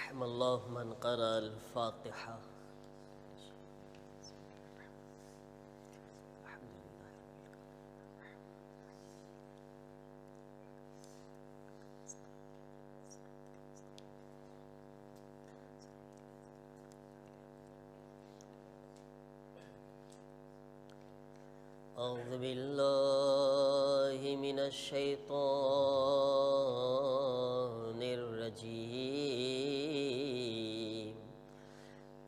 रहमल्लाहु मन क़रा अल-फ़ातिहा। अऊज़ु बिल्लाहि मिनश शैतानिर रजीम।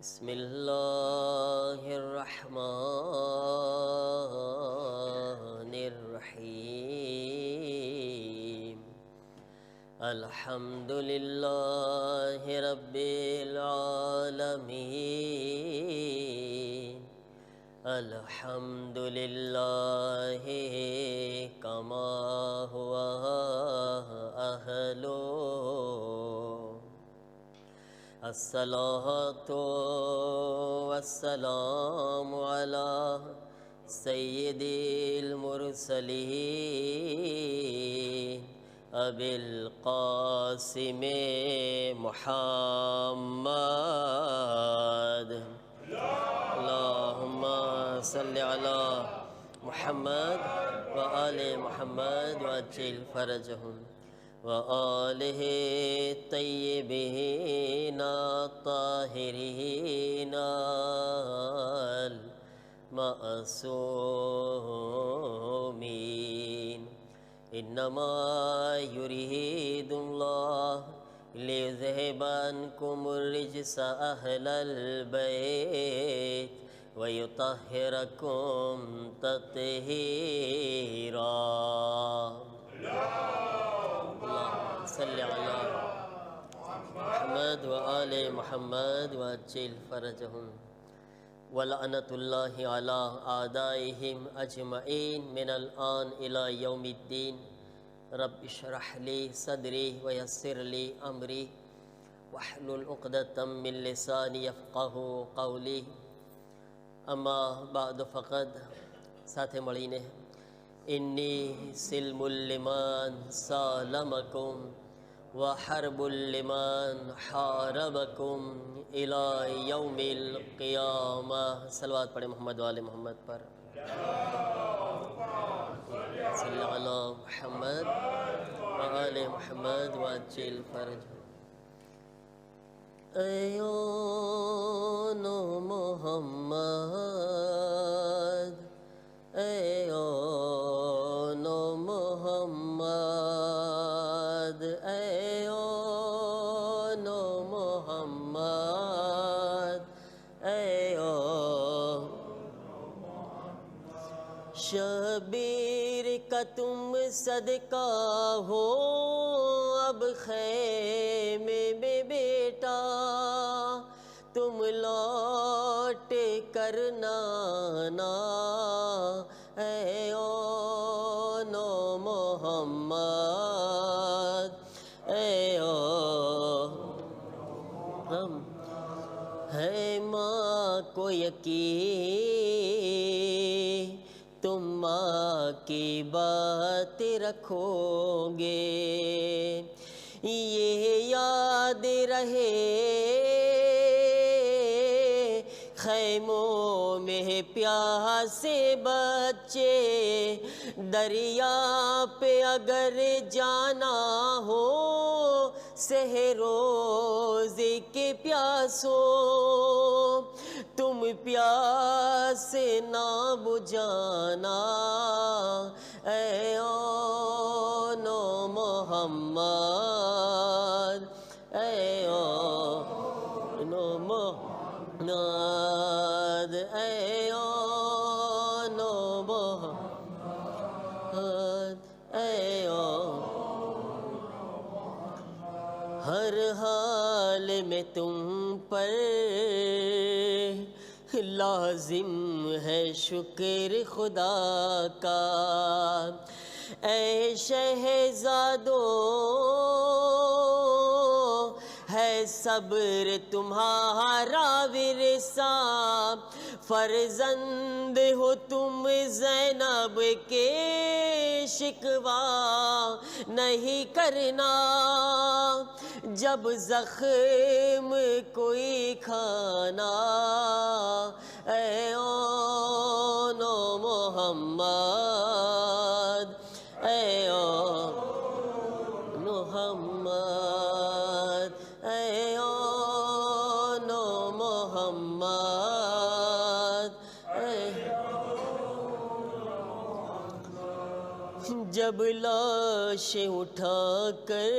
बिस्मिल्लाहिर रहमानिर रहीम। अल्हम्दुलिल्लाहि रब्बिल आलमीन। अल्हम्दुलिल्लाहि कमा हुवा अहलो। अस्सलातु वस्सलामु अला सय्यिदिल मुरसलीन अबिल क़ासिम मुहम्मद। अल्लाहुम्मा सल्लि अला मुहम्मद व आले मुहम्मद व अज्जिल फरजहुम व आलिहि तय्यिबीन ताहिरीन अल मअसूमीन। इन्नमा युरीदुल्लाह लियुज़हिबा अन्कुमुर रिज्स अहलल बैत व युतहिरकुम तत्हीरा। अल्लाहुम्मा सल्लि अला मुहम्मद व आले मुहम्मद व अज्जिल फरजहुम व लअनतुल्लाहि अला आदाइहिम अजमईन मिनल आन इला यौमिद्दीन। रब्बि इश्रह ली सदरी व यस्सिर ली अमरी वहलुल उक़दतम मिन लिसानी यफ़क़हू क़ौली। अम्मा बाद फ़क़द साथे मळीने इन्नी सिल्मुल लिमान सालमकुम व हर्बुल लिमान हारबकुम इला यौमिल क़ियामा। सलवात पढ़े मोहम्मद वाले मोहम्मद पर। सल्लल्लाहु अला मुहम्मद व आले मुहम्मद व अज्जिल फरज। ऐयोनो मोहम्मद, ऐयोनो मोहम्मद, ऐयोनो मोहम्मद, ऐयो शबीर का तुम सदका हो अब ख़ैमे में बेटा। तुम लौट कर नाना ऐयो नो मोहम्मद, ऐयो हम है माँ को यकीन तुम माँ की बात रखोगे। ये याद रहे खैमों में प्यासे बच्चे, दरिया पे अगर जाना हो सहरोज़ी के प्यासों। तुम प्यास ना बुझाना ऐयो नो मोहम्मद, ऐयो नो मोहम्मद, ऐयो नो मोहम्मद, ऐयो। हर हाल में तुम पर लाजिम है शुक्र खुदा का। ऐ शहज़ादों है सब्र तुम्हारा विरसा, फर्जंद हो तुम ज़ैनब के, शिकवा नहीं करना। जब ज़ख्म कोई खाना, ऐ ओनो मोहम्मद, ऐ ओनो मोहम्मद, ऐ ओनो मोहम्मद, जब लाशें उठा कर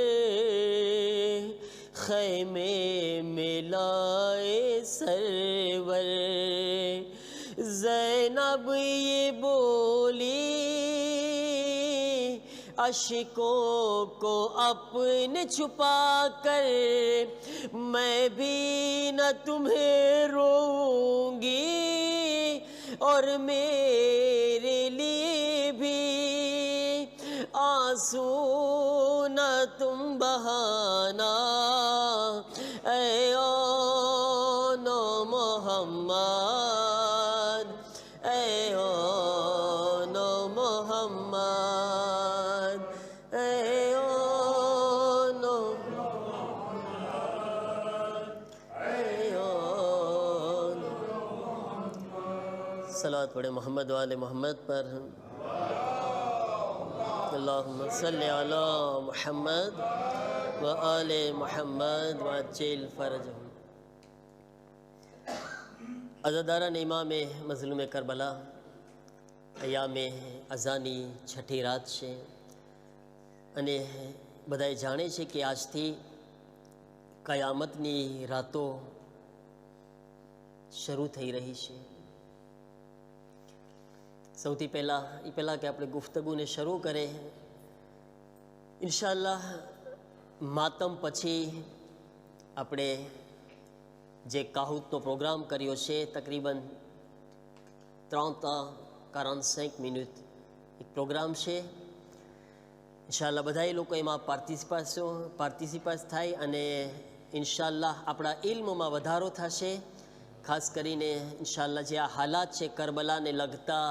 खैमे में लाए सरवर, ज़ैनब ये बोली अश्कों को अपने छुपा कर, मैं भी न तुम्हें रोऊंगी और मेरे लिए भी आंसू न तुम बहाना। ऐ ओनो मोहम्मद, ऐ ओनो मोहम्मद, ऐ ओनो, ऐ ओनो। सलावत पढ़े मोहम्मद वाले मोहम्मद पर। अल्लाहुम्मा सल्ली अला मुहम्मद व आले मुहम्मद व अज्जिल फरजहुम। अज़ादारान इमाम मज़लूम करबला, अयाम अज़ानी छठी रात છે અને બધાએ જાણે છે કે આજથી કયામતની રાતો શરૂ થઈ રહી છે। સૌથી પહેલાં કે આપણે ગુફ્તગુને શરૂ કરે, ઇન્શાઅલ્લાહ માતમ પછી આપણે જે કાહૂતનો પ્રોગ્રામ કર્યો છે, તકરીબન 3:45 મિનિટ એક પ્રોગ્રામ છે। ઇન્શાઅલ્લાહ બધા લોકો એમાં પાર્ટિસિપેટ થાય અને ઇન્શાઅલ્લાહ આપણા ઇલ્મમાં વધારો થશે। ખાસ કરીને ઇન્શાઅલ્લાહ જે આ હાલાત છે કરબલાને લગતા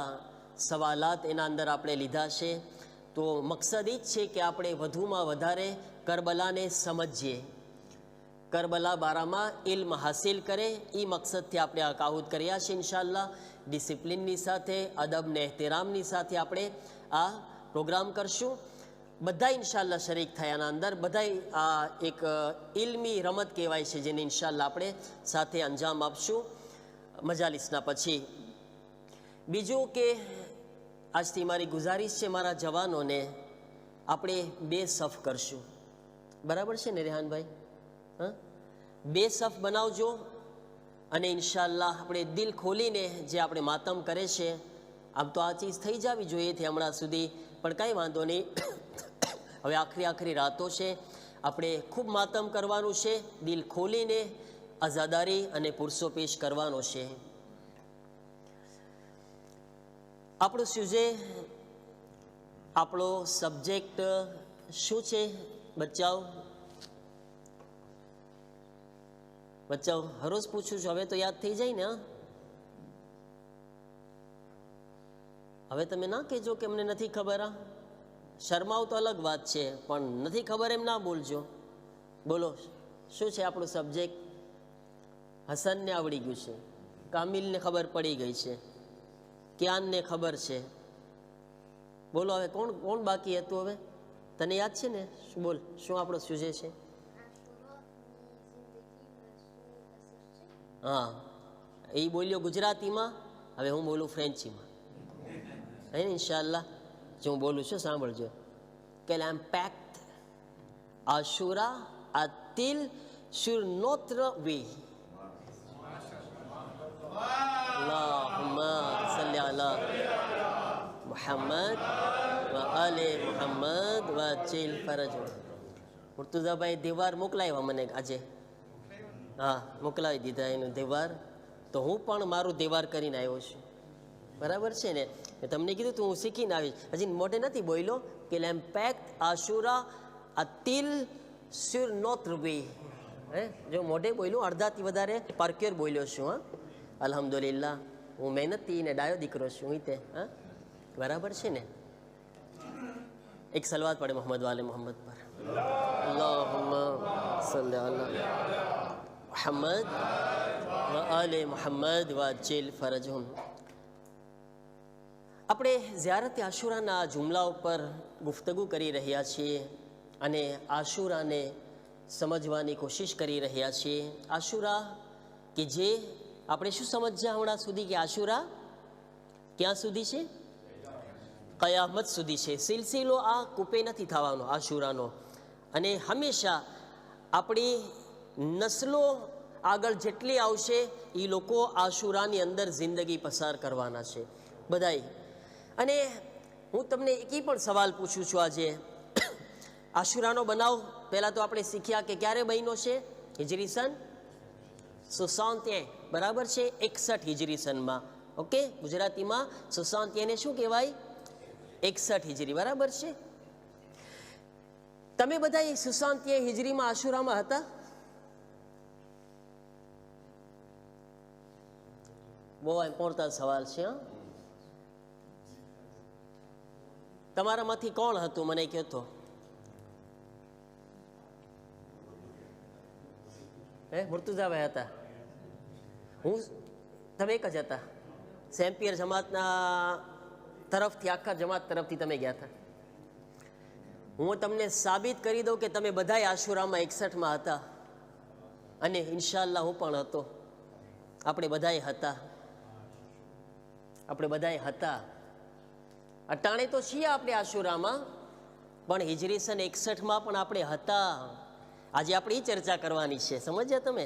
સવાલાત એના અંદર આપણે લીધા છે, તો મકસદ એ જ છે કે આપણે વધુમાં વધારે કરબલાને સમજીએ, કરબલા બારામાં ઇલ્મ હાસિલ કરે। એ મકસદથી આપણે આ કાહૂત કર્યા છે। ઇન્શાઅલ્લાહ ડિસિપ્લિનની સાથે, અદબને એહતરામની સાથે આપણે આ પ્રોગ્રામ કરશું। બધા ઇન્શાઅલ્લાહ શરીક થયાના અંદર બધા આ એક ઇલ્મી રમત કહેવાય છે, જેને ઇન્શાઅલ્લાહ આપણે સાથે અંજામ આપશું મજાલિસના પછી। બીજું કે આજથી મારી ગુજારિશ છે મારા જવાનોને, આપણે 2 સફ કરશું, બરાબર છે ને રેહાનભાઈ? હા, 2 સફ બનાવજો અને ઇન્શાઅલ્લાહ આપણે દિલ ખોલીને જે આપણે માતમ કરે છે, આમ તો આ ચીજ થઈ જવી જોઈએ હતી હમણાં સુધી, પણ કાંઈ વાંધો નહીં। હવે આખરી રાતો છે, આપણે ખૂબ માતમ કરવાનું છે, દિલ ખોલીને આઝાદારી અને પુરસો પેશ કરવાનો છે। આપણો સ્યુજે, આપણો સબ્જેક્ટ શું છે બચ્ચાઓ? હરોજ પૂછું છું, હવે તો યાદ થઈ જાય ને? હવે તમે ના કહેજો કે અમને નથી ખબર। શરમાવ તો અલગ વાત છે, પણ નથી ખબર એમ ના બોલજો। બોલો શું છે આપણો સબ્જેક્ટ? હસનને આવડી ગયું છે, કામિલને ખબર પડી ગઈ છે, ક્યાનને ખબર છે। બોલો હવે કોણ બાકી હતું? હવે તને યાદ છે ને? બોલ, શું આપણો સ્યુજે છે? હા, એ બોલ્યો ગુજરાતીમાં, હવે હું બોલું ફ્રેન્ચીમાં, હે ને? ઇન્શાઅલ્લાહ જો હું બોલું છું સાંભળજો કે l'impact Ashura a-t-il sur notre vie. Allahumma salli ala Muhammad wa ali Muhammad wa ajil farajah. મુર્તુઝાભાઈ દેવાર મોકલાવ્યા મને આજે, હા મોકલાવી દીધા એનું દેવાર, તો હું પણ મારું દેવાર કરીને આવ્યો છું, બરાબર છે ને? મેં તમને કીધું તો હું શીખીને આવીશ, હજી મોઢે નથી બોલ્યો કે l'impact Ashura a-t-il sur notre vie. હે જો મોઢે બોલ્યું અડધાથી વધારે પરક્યોર બોલ્યો છું. હા, અલ્હમ્દુલિલ્લાહ, હું મહેનતી ને ડાયો દીકરો છું. તે હા બરાબર છે ને. એક સલવાત પડે મોહમ્મદ વાલે મોહમ્મદ પર. અલ્લાહુમ્મા સલ્લી અલા મુહમ્મદ વ આલે મુહમ્મદ વઅજિલ ફરજહુમ. આપણે ઝિયારત આશુરાના જુમલા ઉપર ગુફ્તગુ કરી રહ્યા છીએ અને આશુરાને સમજવાની કોશિશ કરી રહ્યા છીએ. આશુરા કે જે આપણે શું સમજ્યા હમણાં સુધી કે આશુરા ક્યાં સુધી છે? કયામત સુધી છે. સિલસિલો આ કૂપે નથી થવાનો આશુરાનો. અને હંમેશા આપણી નસલો આગળ જેટલી આવશે એ લોકો આશુરાની અંદર જિંદગી પસાર કરવાના છે બધાય. અને હું તમને એક પણ સવાલ પૂછું છું આજે. આશુરાનો બનાવ પહેલાં તો આપણે શીખ્યા કે ક્યારે બન્યો છે? હિજરી સન 61, બરાબર છે, 61 હિજરી સનમાં. ઓકે, ગુજરાતીમાં 61 ને શું કહેવાય? 61 હિજરી, બરાબર છે. તમે બધા 61 હિજરીમાં આશુરામાં હતા? બહુ ઇમ્પોર્ટન્ટ સવાલ છે. તમારામાંથી કોણ હતું મને કહેતો? મુર્તુઝાભાઈ હતા. તમે એક જ હતા? સેમ્પિયર જમાતના તરફથી, આખા જમાત તરફથી તમે ગયા હતા. હું તમને સાબિત કરી દઉં કે તમે બધાય આશુરામાં 61માં હતા. અને ઇન્શાઅલ્લાહ હું પણ હતો. આપણે બધાય હતા. આપણે બધાય હતા. અટાણે તો છીએ આપણે આશુરામાં, પણ હિજરી સન 61માં પણ આપણે હતા. આજે આપણે એ ચર્ચા કરવાની છે. સમજ્યા તમે?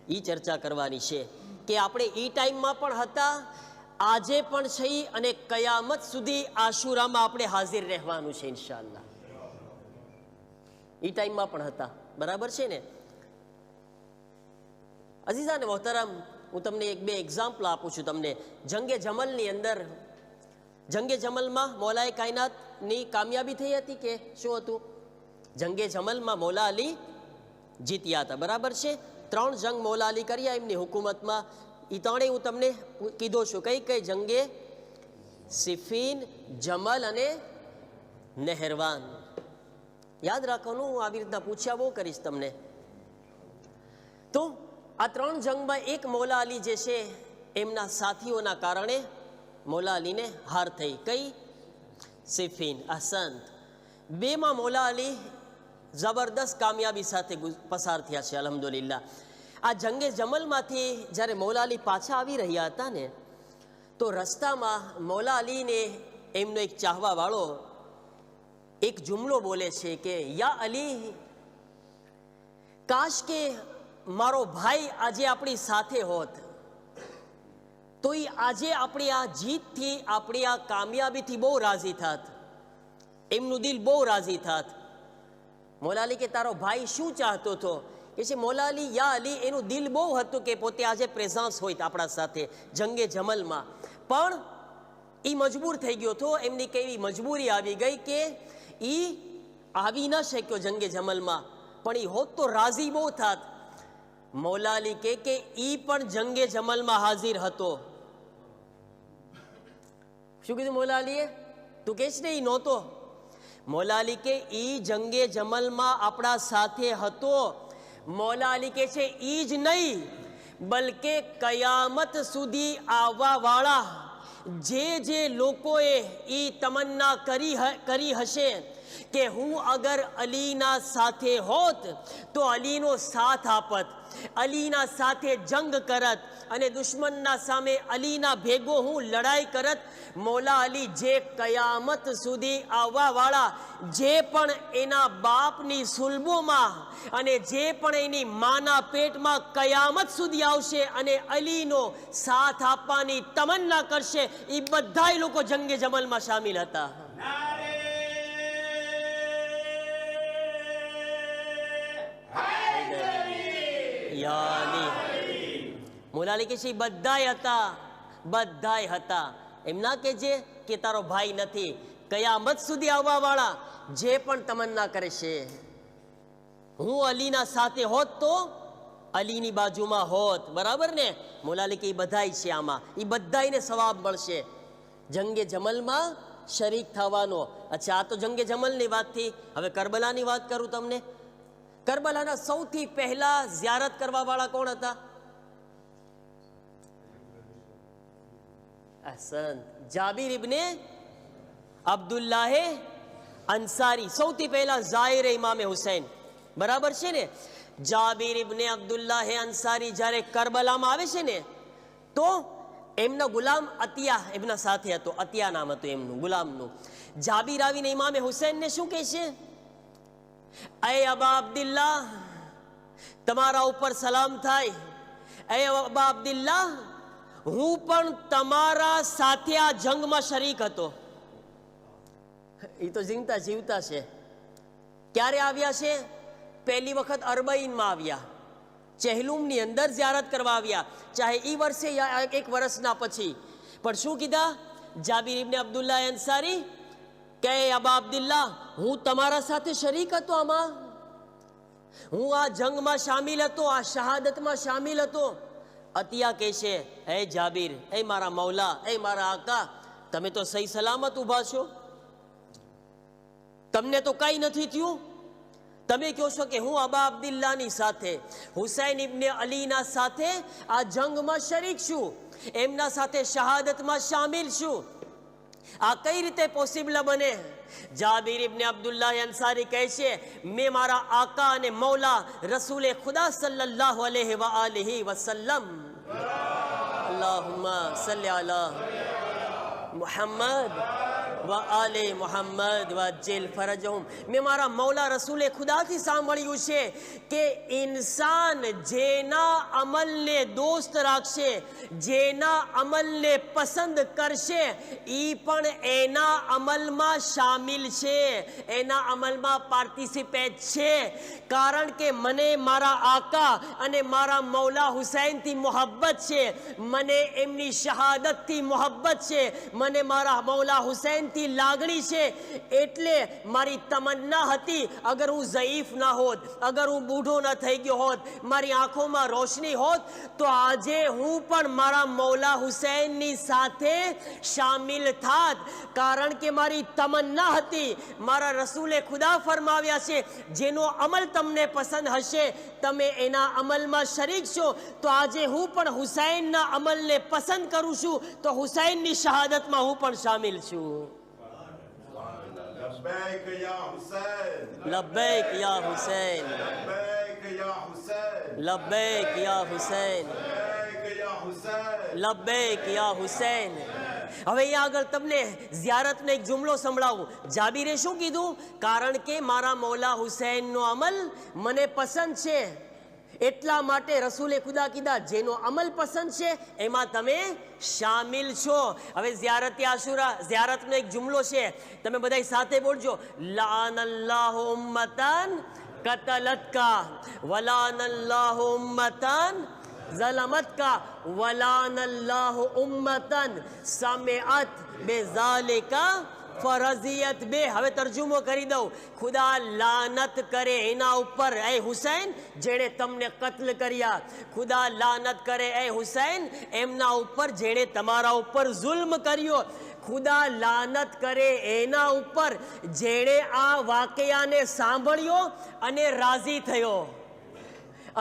એ ચર્ચા કરવાની છે કે આપણે એ ટાઈમમાં પણ હતા, આજે પણ છે, અને કયામત સુધી આશુરામાં આપણે હાજર રહેવાનું છે ઇન્શાઅલ્લાહ. એ ટાઈમમાં પણ હતા, બરાબર છે ને? અઝીઝા ને મોહતરમ, હું તમને એક બે એક્ઝામ્પલ આપું છું તમને. જંગે જમલની અંદર, જંગે જમલમાં મૌલાએ કાયનાતની કામયાબી થઈ હતી કે શું હતું? જંગે જમલમાં મૌલા અલી જીત્યા હતા, બરાબર છે. 3 જંગ મૌલા અલી કર્યા એમની હુકુમતમાં. એ ત્રણેય હું તમને કીધો છું. કઈ કઈ? જંગે સિફીન, જમલ અને નહેરવાન. યાદ રાખવાનું, હું આવી રીતના પૂછ્યા બહુ કરીશ તમને. તો આ 3 જંગમાં એક મૌલા અલી જે છે એમના સાથીઓના કારણે મૌલા અલીને હાર થઈ. કઈ? સિફીન. અહસંત. 2માં મૌલા અલી જબરદસ્ત કામયાબી સાથે પસાર થયા છે અલ્હમ્દુલિલ્લાહ. આ જંગે જમલમાંથી જ્યારે મૌલા અલી પાછા આવી રહ્યા હતા ને, તો રસ્તામાં મૌલા અલીને એમનો એક ચાહવા વાળો એક જુમલો બોલે છે કે યા અલી, કાશ કે મારો ભાઈ આજે આપણી સાથે હોત, તો એ આજે આપણી આ જીતથી, આપણી આ કામયાબીથી બહુ રાજી થાત. એમનું દિલ બહુ રાજી થાત. મૌલા અલી કે તારો ભાઈ શું ચાહતો હતો? કે છે મૌલા અલી, યા અલી, એનું દિલ બહુ હતું કે પોતે આજે પ્રેઝન્સ હોય આપણા સાથે જંગે જમલમાં, પણ એ મજબૂર થઈ ગયો હતો. એમની કેવી મજબૂરી આવી ગઈ કે એ આવી ન શક્યો જંગે જમલમાં, પણ એ હોત તો રાજી બહુ થાત. મૌલા અલી કે એ પણ જંગે જમલમાં હાજર હતો. શું કીધું મૌલા અલીએ? તું કહેશ ને એ નહોતો. મૌલા અલી કે ઈ જંગે જમલમાં આપણા સાથે હતો. મૌલા અલી કે છે ઈ જ નહીં, બલકે કયામત સુધી આવવા વાળા જે લોકોએ ઈ તમન્ના કરી હશે કે હું અગર અલીના સાથે હોત તો અલીનો સાથ આપત, અલીના સાથે જંગ કરત અને દુશ્મનના સામે અલીના ભેગો હું લડાઈ કરત. મૌલા અલી જે કયામત સુધી આવવા વાળા જે પણ એના બાપની સુલબોમાં અને જે પણ એની માના પેટમાં કયામત સુધી આવશે અને અલીનો સાથ આપવાની તમન્ના કરશે, એ બધા લોકો જંગે જમલમાં શામિલ હતા. મૌલા અલી કે છે બધાય હતા, બધાય હતા. એમ ના કહેજે કે તારો ભાઈ નથી. કયામત સુધી આવવા વાળા જે પણ તમન્ના કરે છે હું અલીના સાથે હોત તો અલીની બાજુમાં હોત, બરાબર ને? મોલાલી કે બધાય છે આમાં, એ બધાયને સવાબ મળશે જંગે જમલમાં શરીક થવાનો. અચ્છા, આ તો જંગે જમલની વાત થઈ. હવે કરબલાની વાત કરું તમને. કરબલાના સૌથી પહેલા ઝિયારત કરવા વાળા કોણ હતા? અહસન, જાબિર ઇબ્ને અબ્દુલ્લાહે અંસારી સૌથી પહેલા ઝાયરે ઇમામે હુસૈન, બરાબર છે ને? જાબિર ઇબ્ને અબ્દુલ્લાહે અંસારી જ્યારે કરબલામાં આવે છે ને, તો એમનો ગુલામ અતિયા એમના સાથે હતો. અતિયા નામ હતું એમનું ગુલામનું. જાબિર આવીને ઇમામે હુસૈનને શું કહે છે? એ અબા અબ્દુલ્લાહ, તમારા ઉપર સલામ થાય. એ અબા અબ્દુલ્લાહ, હું પણ તમારા સાથે આ જંગમાં શરીક હતો. એ તો જીવતા જીવતા છે. ક્યારે આવ્યા છે? પહેલી વખત અરબઈનમાં આવ્યા, ચહેલુમની અંદર ઝિયારત કરવા આવ્યા, ચાહે એ વર્ષે યા એક વર્ષના પછી. પણ શું કીધા જાબિર ઇબ્ને અબ્દુલ્લાહ અંસારી? કે અબા અબ્દુલ્લાહ, હું તમારા સાથે શરીક હતો આમાં, હું આ જંગમાં શામિલ હતો, આ શહાદતમાં શામિલ હતો. અતિયા કહે છે, હે જાબિર, એ મારા મૌલા, એ મારા આકા, તમે તો સહી સલામત ઊભા છો, તમને તો કઈ નથી થયું. તમે કહો છો કે હું અબા અબ્દુલ્લાહની સાથે, હુસૈન ઇબ્ને અલીના સાથે આ જંગમાં શરીક છું, એમના સાથે શહાદતમાં શામિલ છું. આ કઈ રીતે પોસિબલ બને? જાબિર ઇબ્ને અબ્દુલ્લાહ અંસારી કહે છે, મેં મારા આકા અને મૌલા રસૂલે ખુદા સલ્લલ્લાહુ અલૈહિ વ આલિહિ વસલ્લમ, અલ્લાहुम्मा સલ્લી અલા મુહમ્મદ વ આલે મુહમ્મદ વજલ ફરજહુમ, મેં મારા મૌલા રસૂલે ખુદાથી સાંભળ્યું છે કે ઇન્સાન જેના અમલને દોસ્ત રાખશે, જેના અમલને પસંદ કરશે, એ પણ એના અમલમાં શામિલ છે, એના અમલમાં પાર્ટિસિપેટ છે. કારણ કે મને મારા આકા અને મારા મૌલા હુસૈનથી મોહબ્બત છે, મને એમની શહાદતથી મોહબ્બત છે, મને મારા મૌલા હુસૈનથી લાગણી છે. એટલે મારી તમન્ના હતી, અગર હું ઝઈફ ના હોત, અગર હું બૂઢો ના થઈ ગયો હોત, મારી આંખોમાં રોશની હોત, તો આજે હું પણ મારા મૌલા હુસૈનની સાથે શામિલ થાત. કારણ કે મારી તમન્ના હતી. મારા રસૂલે ખુદા ફરમાવ્યા છે, જેનો અમલ તમને પસંદ હશે, તમે એના અમલમાં શરીક છો. તો આજે હું પણ હુસૈનના અમલને પસંદ કરું છું, તો હુસૈનની શહાદતમાં હું પણ શામિલ છું. لبيك يا حسين લબ્બૈક યા હુસૈન, لبيك يا حسين લબ્બૈક યા હુસૈન, لبيك يا حسين લબ્બૈક યા હુસૈન. હવે અહીંયા આગળ તમને ઝિયારતનો એક જુમલો સંભળાવું. જાબિરે શું કીધું? કારણ કે મારા મૌલા હુસૈનનો અમલ મને પસંદ છે, એટલા માટે રસૂલે ખુદા કીધા, જેનો અમલ પસંદ છે એમાં તમે શામિલ છો. હવે ઝિયારતે આશુરા, ઝિયારતનો એક જુમલો છે, તમે બધા સાથે બોલજો. લાનલ્લાહુ ઉમ્મતન કતલતકા વલાનલ્લાહુ ઉમ્મતન ઝલમતકા વલાનલ્લાહુ ઉમ્મતન સમિઅત બેઝાલિકા ફરઝિયત બે. હવે તર્જુમો કરી દઉં. ખુદા લાનત કરે એના ઉપર, એ હુસૈન, જેણે તમને કત્લ કર્યા. ખુદા લાનત કરે એ હુસૈન એમના ઉપર જેણે તમારા ઉપર જુલ્મ કર્યો. ખુદા લાનત કરે એના ઉપર જેણે આ વાકયાને સાંભળ્યો અને રાજી થયો,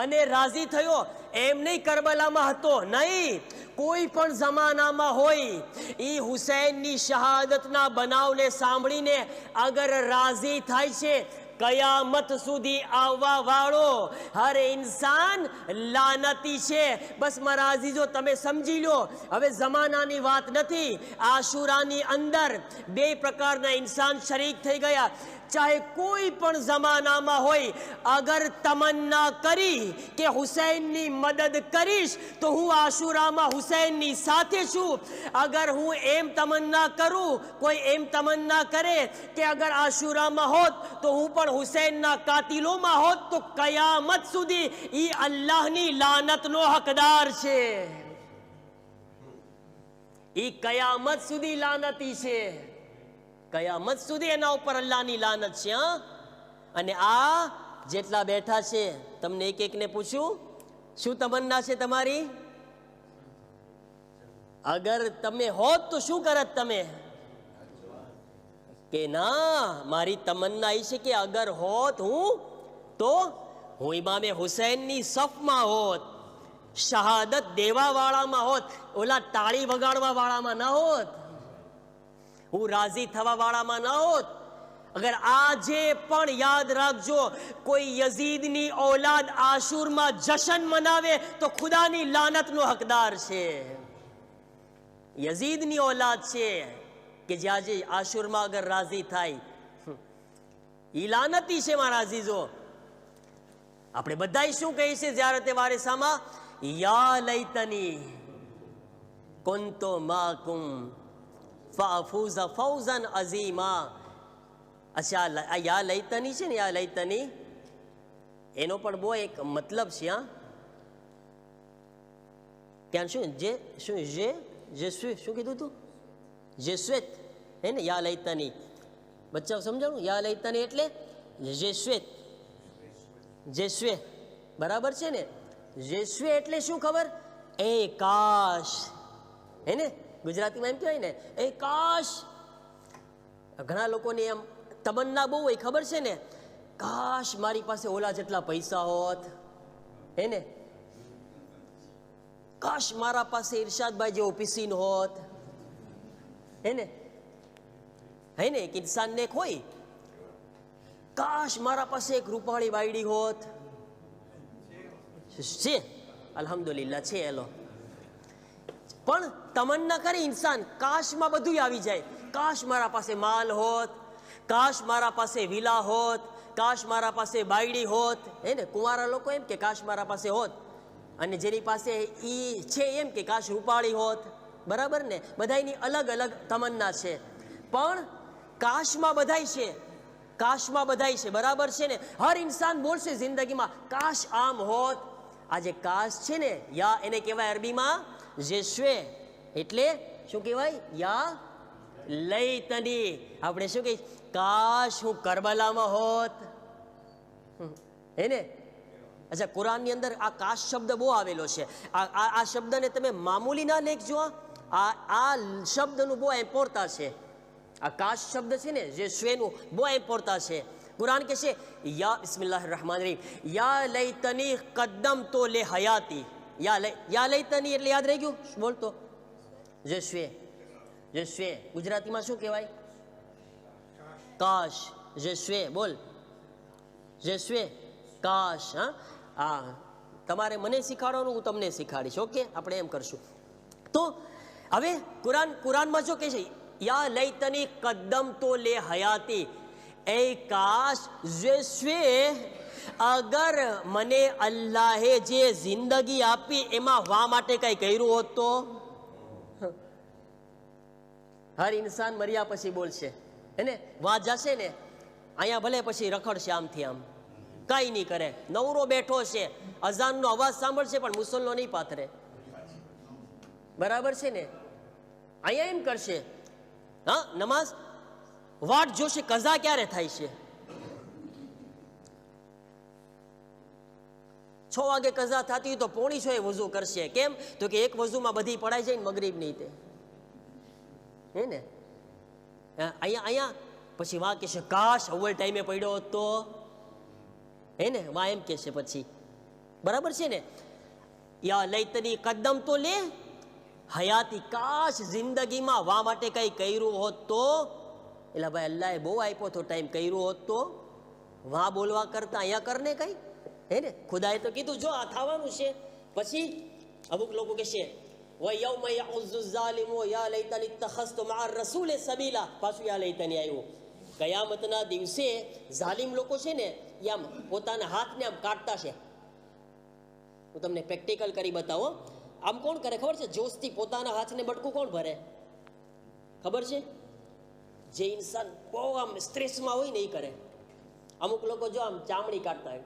અને રાજી થયો. એમ નહીં કરબલામાં હતો, નહીં, કોઈ પણ જમાનામાં હોય, એ હુસૈનની શહાદતના બનાવને સાંભળીને અગર રાજી થાય છે, કયામત સુધી આવવા વાળો હર ઇન્સાન લાનતી છે. બસ મારા અઝીઝો, તમે સમજી લો. હવે જમાનાની વાત નથી. આશુરાની અંદર બે પ્રકારના ઇન્સાન શરીક થઈ ગયા. ચાહે કોઈ પણ જમાનામાં હોય, અગર તમન્ના કરી કે હુસૈનની મદદ કરીશ, તો હું આશુરામાં હુસૈનની સાથે છું. અગર હું એમ તમન્ના કરું, કોઈ એમ તમન્ના કરે કે અગર આશુરામાં હોત તો હું પણ હુસૈનના કાતિલોમાં હોત, તો કયામત સુધી એ અલ્લાહની લાનતનો હકદાર છે. એ કયામત સુધી લાનતી છે, કયામત સુધી એના ઉપર અલ્લાહની લાનત છે. અને આ જેટલા બેઠા છે તમને એક એકને પૂછું, શું તમન્ના છે તમારી? અગર તમે હોત તો શું કરત તમે? કે ના, મારી તમન્ના એ છે કે અગર હોત હું તો હું ઇમામે હુસૈનની સફમાં હોત, શહાદત દેવા વાળામાં હોત, ઓલા તાળી વગાડવા વાળામાં ન હોત, હું રાજી થવા વાળામાં ન હોત. અગર આજે પણ યાદ રાખજો, કોઈ યઝીદની ઔલાદ આશુરમાં જશન મનાવે તો ખુદાની લાનતનો હકદાર છે. યઝીદની ઔલાદ છે કે જે આજે આશુરમાં અગર રાજી થાય, ઈ લાનતી છે મારા અઝીઝો. આપણે બધાય શું કહીએ છીએ જ્યારે તે વારેસામાં? યા લૈતની કુન્તુ માકુમ ફાફૂઝ ફૌઝન અઝીમા. અચ્છા, આ યા લૈતની છે ને, યા લૈતની એનો પણ બહુ એક મતલબ છે. હા, ક્યાં શું શું કીધું તું? જે શ્વેત હે ને, યા લૈતની. બચ્ચા સમજાવું, યા લૈતની એટલે જે શ્વેત, જે શ્વે, બરાબર છે ને? જે શ્વે એટલે શું ખબર? એ કાશ, હે ને? ગુજરાતીમાં એમ કહેવાય ને, એ કાશ. ઘણા લોકોને એમ તમન્ના બહુ હોય, ખબર છે ને? કાશ મારી પાસે ઓલા જેટલા પૈસા હોત, હે ને? કાશ મારા પાસે ઇરશાદભાઈ જેવો પિસીન હોત, હે ને? હે ને? એક ઇન્સાનને એક હોય, કાશ મારા પાસે એક રૂપાળી બાયડી હોત. છે, અલ્હમ્દુલિલ્લાહ છે. એલો પણ તમન્ના કરે ઇન્સાન, કાશમાં બધું આવી જાય. કાશ મારા પાસે માલ હોત, કાશ મારા પાસે વિલા હોત, કાશ મારા પાસે બાયડી હોત, હે ને? કુંવારા લોકો એમ કે કાશ મારા પાસે હોત, અને જેની પાસે ઈ છે એમ કે કાશ રૂપાળી હોત. બરાબર ને? બધાયની અલગ અલગ તમન્ના છે, પણ કાશમાં બધાય છે, કાશમાં બધાય છે. બરાબર છે ને? હર ઇન્સાન બોલશે જિંદગીમાં કાશ આમ હોત. આ જે કાશ છે ને, યા એને કહેવાય અરબીમાં જે શ્વે, એટલે શું કહેવાય? યા લૈતની. આપણે શું કહીએ? કાશ હું કરબલામાં હોત, હે ને? અચ્છા, કુરાનની અંદર આ કાશ શબ્દ બહુ આવેલો છે. આ શબ્દને તમે મામૂલી ના લેખજો. આ શબ્દનું બહુ ઇમ્પોર્ટા છે. આ કાશ શબ્દ છે ને, જે શ્વેનું, બહુ ઇમ્પોર્ટા છે. કુરાન કહે છે, યા બિસ્મિલ્લાહિર rahmanir rahim, યા લૈતની કદ્દમ તો લે હયાતી. યા લૈતની એટલે યાદ રહી ગયું? બોલતો જે શ્વે, જે શ્વે ગુજરાતીમાં શું કહેવાય? કાશ. જે શ્વે બોલ, જે શ્વે કાશ. હા, તમારે મને શીખવાડવાનું, હું તમને શીખવાડીશ. ઓકે, આપણે એમ કરશું. તો હવે કુરાનમાં જો કહે છે, યા લૈતની કદ્દમ તો લે હયાતી, એ કાશ જે શ્વે, અગર મને અલ્લાહે જે જિંદગી આપી એમાં વા માટે કઈ કર્યું હોત તો. હર ઇન્સાન મર્યા પછી બોલશે, હે ને? વાં જશે ને, અહીંયા ભલે પછી રખડશે આમથી આમ, કઈ નહીં કરે, નવરો બેઠો છે, અઝાનનો અવાજ સાંભળશે પણ મુસલ્લો નહીં પાથરે. બરાબર છે ને? અહીંયા એમ કરશે, હા, નમાઝ વાટ જોશે કઝા ક્યારે થાય છે. 6 વાગે કઝા થતી હોય તો 5:45 વઝુ કરશે. કેમ? તો કે એક વઝુમાં બધી પડાઈ જાય ને મગરીબ નહીં તે, હે ને? અહીંયા પછી વાં કહેશે કાશ અવ્વલ ટાઈમે પડ્યો તો, હે ને? વાં એમ કહેશે પછી. બરાબર છે ને? યા લૈતની કદમ તો લે હયાતી, કાશ જિંદગીમાં વા માટે કઈ કર્યું હોત તો. એટલે ભાઈ અલ્લાહે બહુ આપ્યો તો ટાઈમ, કર્યું હોત તો. વાં બોલવા કરતા અહીંયા કરને કઈ, હે ને? ખુદાએ તો કીધું જો આ થવાનું છે. પછી અમુક લોકો કહેશે وَيَوْمَ يَعُزُّ الظَّالِمُ يَا لَيْتَنِي اتَّخَذْتُ مَعَ الرَّسُولِ سَبِيلًا. પાછું યા લૈતની આવ્યું. કયામતના દિવસે ઝાલિમ લોકો છે ને, એ આમ પોતાના હાથને આમ કાઢતા છે. હું તમને પ્રેક્ટિકલ કરી બતાવો. આમ કોણ કરે ખબર છે? જોશથી પોતાના હાથને બટકું કોણ ભરે ખબર છે? જે ઇન્સાન બહુ આમ સ્ટ્રેસમાં હોય ને એ કરે. અમુક લોકો જો આમ ચામડી કાઢતા હોય,